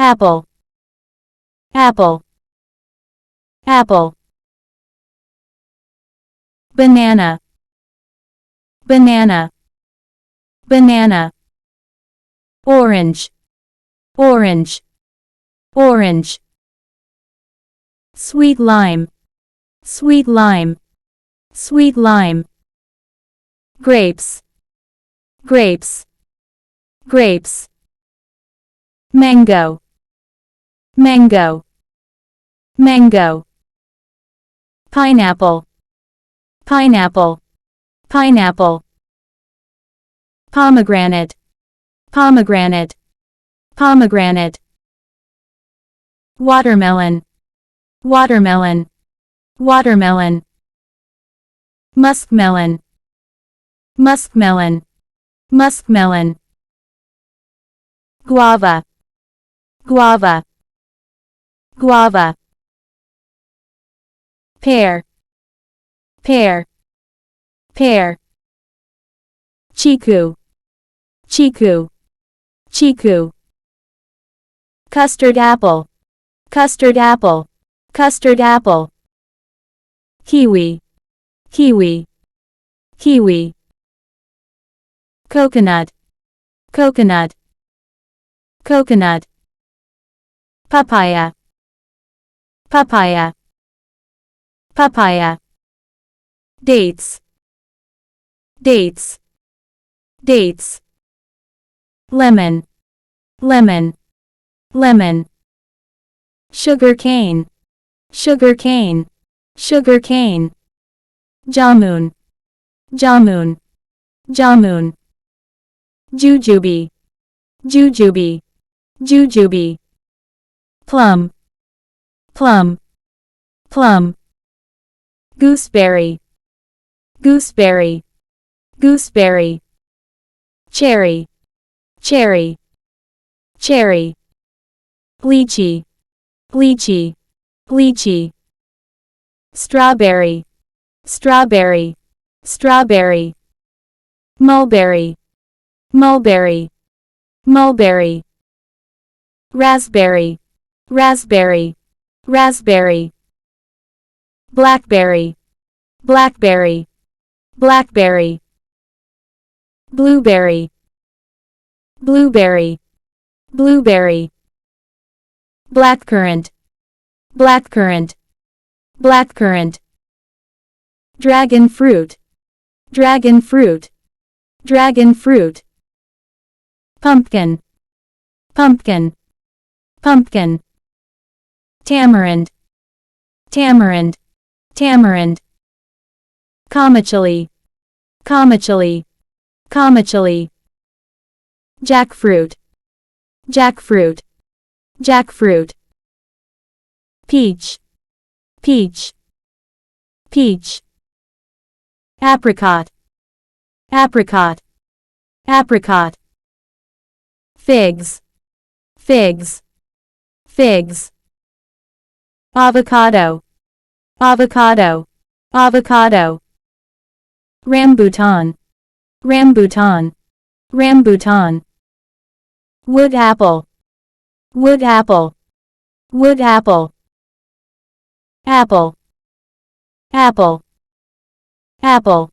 apple, apple, apple. Banana, banana, banana. Orange, orange, orange. Sweet lime, sweet lime, sweet lime. Grapes, grapes, grapes. Mango, mango, mango. Pineapple, pineapple, pineapple. Pomegranate, pomegranate, pomegranate. Watermelon, watermelon, watermelon. Muskmelon, muskmelon, muskmelon. Guava, guava, guava. Pear, pear, pear. Chiku, chiku, chiku. Custard apple, custard apple, custard apple. Kiwi, kiwi, kiwi. Coconut, coconut, coconut. Papaya, papaya, papaya. Dates, dates, dates. Lemon, lemon, lemon. Sugar cane, sugar cane, sugar cane. Jamun, jamun, jamun. Jujube, jujube, jujube. Plum, plum, plum. Gooseberry, gooseberry, gooseberry. Cherry, cherry, cherry. Lychee, lychee, lychee. Strawberry, strawberry, strawberry. Mulberry, mulberry, mulberry. Raspberry, raspberry, raspberry. Blackberry, blackberry, blackberry. Blueberry, blueberry, blueberry. Blackcurrant, blackcurrant, blackcurrant. Dragon fruit, dragon fruit, dragon fruit. Pumpkin, pumpkin, pumpkin. Tamarind, tamarind, tamarind. Kamachili, kamachili, kamachili. Jackfruit, jackfruit, jackfruit. Peach, peach, peach. Apricot, apricot, apricot. Figs, figs, figs. Avocado, avocado, avocado. Rambutan, rambutan, rambutan. Wood apple, wood apple, wood apple. Apple, apple, apple.